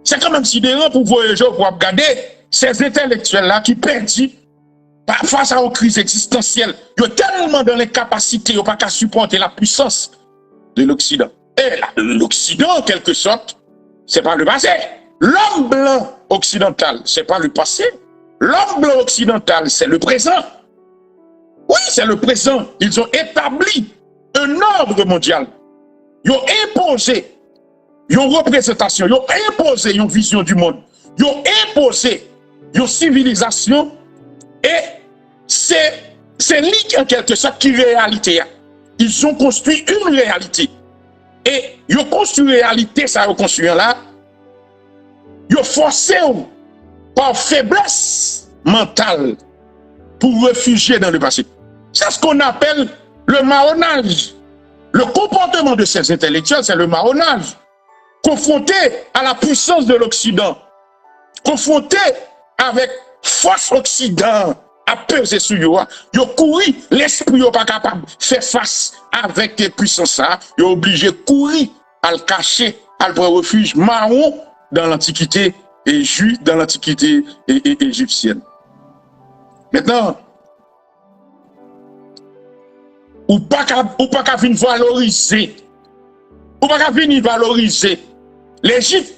C'est quand même sidérant pour voyager, pour regarder ces intellectuels-là qui perdent face à une crise existentielle. Ils sont tellement dans l'incapacité, ils n'ont pas qu'à supporter la puissance de l'Occident. Et l'Occident, en quelque sorte, c'est pas le passé. L'homme blanc occidental, c'est pas le passé. L'homme blanc occidental, c'est le présent. Oui, c'est le présent. Ils ont établi un ordre mondial. Ils ont imposé une représentation, ils ont imposé une vision du monde. Ils ont imposé une civilisation. Et c'est lui, en quelque sorte, qui est réalité. Ils ont construit une réalité. Et ils ont construit une réalité, ça a construit là. Ils ont forcé par faiblesse mentale pour réfugier dans le passé. C'est ce qu'on appelle le marronnage. Le comportement de ces intellectuels, c'est le marronnage. Confronté à la puissance de l'Occident, confronté avec force Occident à peser sur eux, ils ont couru, l'esprit n'est pas capable de faire face avec les puissances, ils ont obligé de courir à le cacher, à le prendre refuge marron dans l'Antiquité et juif dans l'Antiquité égyptienne. Maintenant, ou pas qu'à venir valoriser, l'Égypte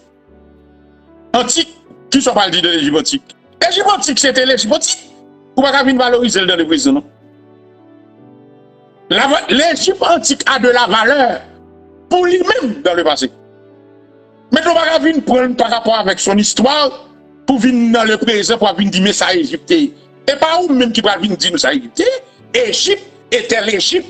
antique, qui sont pas dit de l'Égypte antique? L'Égypte antique, c'était l'Égypte antique. Ou pas qu'à venir valoriser dans le présent, non? L'Égypte antique a de la valeur pour lui-même dans le passé. Mais on va pas venir prendre par rapport avec son histoire pour venir dans le présent pour venir dire mais ça Égypte. Et pas ou même qui va venir dire ça Égypte. Égypte était l'Égypte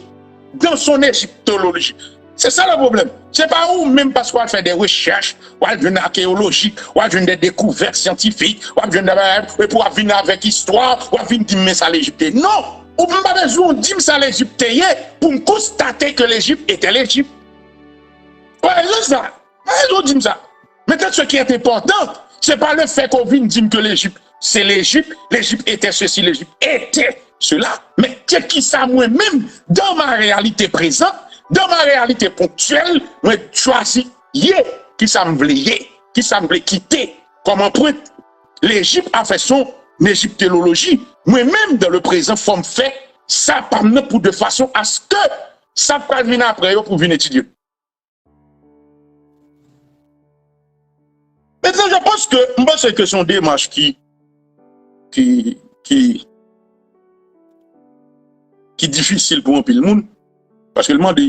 dans son égyptologie. C'est ça le problème. C'est pas où même parce qu'on fait des recherches, ou une archéologie, ou une des découvertes scientifiques, ou pour venir avec histoire, ou venir dire mais ça l'Égypte. Non! Ou même pas besoin de dire ça l'Égypte pour me constater que l'Égypte était l'Égypte. Ouais, c'est ça. Ils ont dit ça. Maintenant, ce qui est important, c'est pas le fait qu'on vienne dire que l'Égypte, c'est l'Égypte, l'Égypte était ceci, l'Égypte était cela. Mais qu'est-ce qui ça moi-même, dans ma réalité présente, dans ma réalité ponctuelle, moi, choisi, qui ça me voulait, qui ça me voulait quitter, comme empreinte. L'Égypte a fait son égyptologie. Moi-même, dans le présent, forme fait, ça parle pour de façon à ce que ça peut venir après pour venir étudier. Maintenant, je pense que c'est une démarche qui est difficile pour un peu le monde. Parce que le monde a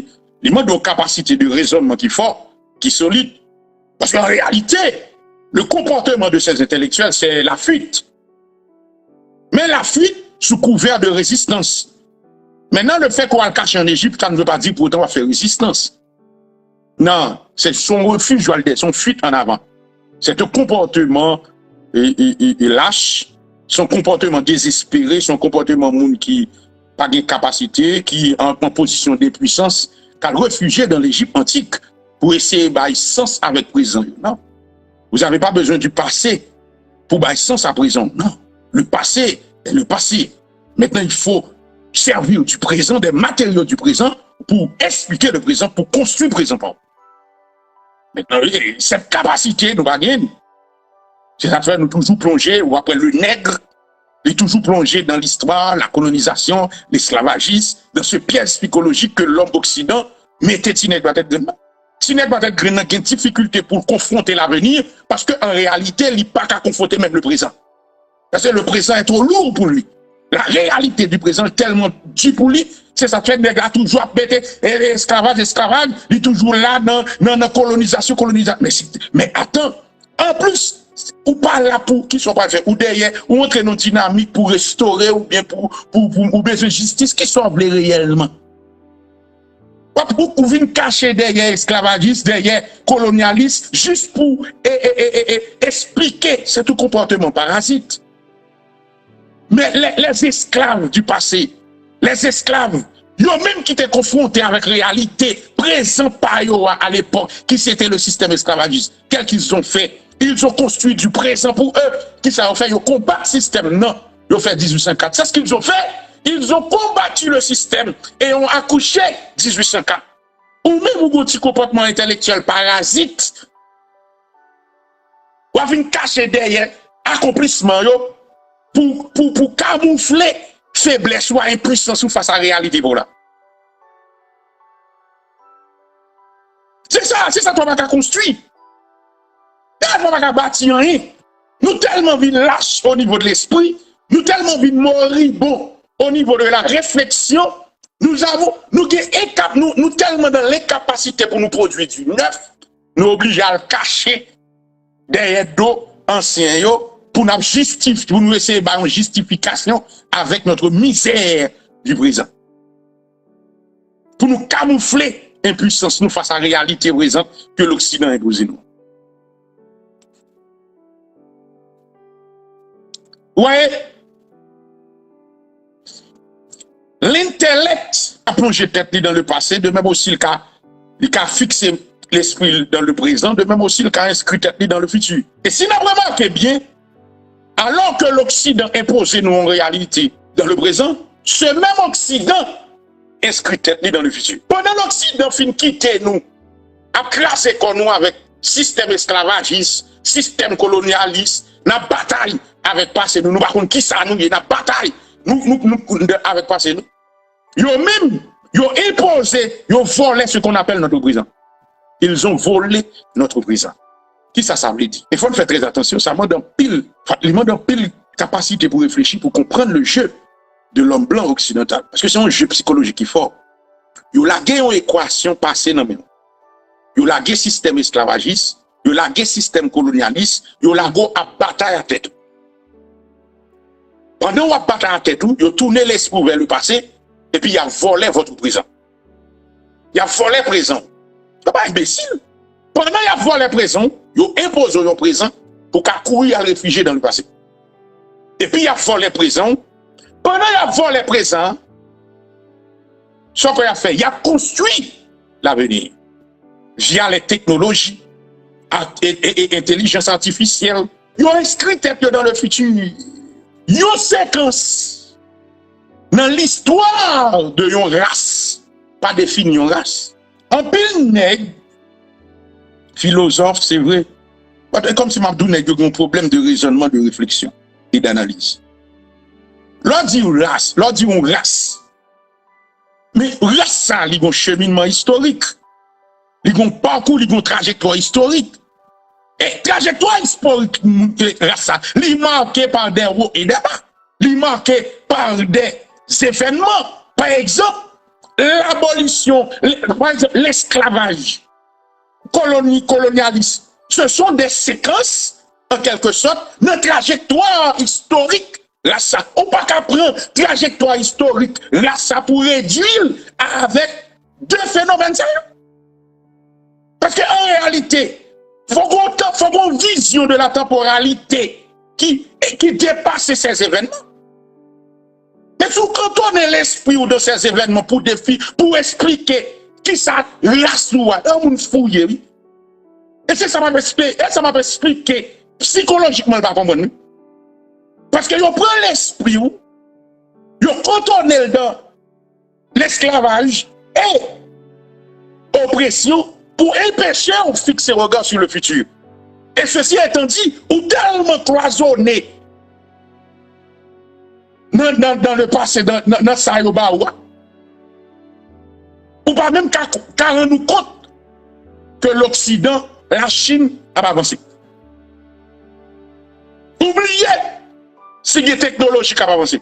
une capacité de raisonnement qui est fort, qui est solide. Parce qu'en réalité, le comportement de ces intellectuels, c'est la fuite. Mais la fuite sous couvert de résistance. Maintenant, le fait qu'on va le cacher en Égypte, ça ne veut pas dire pour autant qu'on va faire résistance. Non, c'est son refuge, son fuite en avant. C'est un comportement lâche, son comportement désespéré, son comportement monde qui n'a pas de capacité, qui est en position de puissance, qui a réfugié dans l'Égypte antique pour essayer de faire sens avec le présent. Non. Vous n'avez pas besoin du passé pour faire sens à présent. Non. Le passé est le passé. Maintenant, il faut servir du présent, des matériaux du présent pour expliquer le présent, pour construire le présent. Maintenant, cette capacité, nous va gagner. C'est ça fait nous toujours plonger, ou après le nègre, il est toujours plongé dans l'histoire, la colonisation, l'esclavagisme, dans ce piège psychologique que l'homme occident mettait Tinette doit être grand. Tinette doit être grand, il a une difficulté pour confronter l'avenir, parce qu'en réalité, il n'est pas qu'à confronter même le présent. Parce que le présent est trop lourd pour lui. La réalité du présent est tellement dure pour lui, c'est ça fait nègre toujours à bêter, esclavage, il est toujours là dans la colonisation. Mais attends, en plus, ou pas là pour qui sont pas faits, ou derrière, ou entrer dans une dynamique pour restaurer, ou bien pour besoin de justice qui sont réellement. Ou venir cacher derrière esclavagisme, derrière colonialisme, juste pour expliquer ce tout comportement parasite. Mais les esclaves du passé, les esclaves, ils ont même qui étaient confrontés avec la réalité présente par eux à l'époque, qui c'était le système esclavagiste. Qu'est-ce qu'ils ont fait? Ils ont construit du présent pour eux. Qui ça a fait? Ils ont combattu le système. Non, ils ont fait 1804. C'est ce qu'ils ont fait. Ils ont combattu le système et ont accouché 1804. Ou même un petit comportement intellectuel parasite. ou venir cacher derrière accomplissement yo pour camoufler faiblesse ou impuissance ou face à la réalité pour là. C'est ça toi pas construire. Toi pas bâtir rien. Nous tellement vite lâches au niveau de l'esprit, nous tellement vite moribonds au niveau de la réflexion, nous tellement dans l'incapacité pour nous produire du neuf, nous obligés à le cacher derrière dos anciens pour nous justifier, pour nous essayer de une justification avec notre misère du présent. Pour nous camoufler impuissance nous face à la réalité présente que l'Occident impose nous. Ouais, l'intellect a plongé tête dans le passé, de même aussi le cas fixé l'esprit dans le présent, de même aussi le cas inscrit tête dans le futur. Et si nous remarquons bien, alors que l'Occident impose nous en réalité dans le présent, ce même Occident inscrit tête dans le futur. Pendant l'Occident fin quitter nous, a classé comme nous avec système esclavagiste, système colonialiste, n'a bataille avec passé nous, par contre qui ça nous, n'a bataille nous avec passé nous. Yo même, yo imposé, yo volé ce qu'on appelle notre présent. Ils ont volé notre présent. Qui ça veut dire? Il faut faire très attention, ça demande un pile capacité pour réfléchir, pour comprendre le jeu de l'homme blanc occidental. Parce que c'est un jeu psychologique qui est fort. Yo lagué une équation passée dans le yo lagué système esclavagiste, yo lagué système colonialiste, yo lagué à bataille à tête. Pendant qu'on a bataille à tête, yo tourné l'esprit vers le passé, et puis il a volé votre présent. Il a volé présent. C'est pas imbécile. Pendant qu'il a volé présent, il a imposé le présent pour qu'il courir à réfugier dans le passé. Et puis il a volé présent. Pendant qu'il a volé présent, ce qu'il a fait, il a construit l'avenir via les technologies et intelligence artificielle. Il a inscrit tête dans le futur. Il y a une séquence dans l'histoire de une race, pas définie une race. En pile nègre, philosophe, c'est vrai. Comme si Mabdou nègre a un problème de raisonnement, de réflexion et d'analyse. L'on dit race, l'on dit une race. Mais race, ça, il y a un cheminement historique. Il y a un parcours, il y a une trajectoire historique. Et trajectoire historique, race, il est marqué par des hauts et des bas. Il est marqué par des événements. Par exemple, l'abolition, par exemple, l'esclavage, colonialisme, ce sont des séquences, en quelque sorte, de trajectoire historique. Là, ça, on ne peut pas prendre trajectoire historique, là, ça pour réduire avec deux phénomènes. Parce qu'en réalité, il faut qu'on ait une vision de la temporalité qui dépasse ces événements. Mais quand on est l'esprit de ces événements pour expliquer qui ça lasse nous, on fouille. Et c'est ça m'a expliqué psychologiquement pas comprendre. Parce que on prend l'esprit, on contourne dans l'esclavage et oppression pour empêcher de fixer le regard sur le futur. Et ceci étant dit, ou tellement cloisonné dans le passé, dans ça, ou pas même qu'à nous compte que l'Occident, la Chine, a avancé. Oubliez si les technologies ont avancé.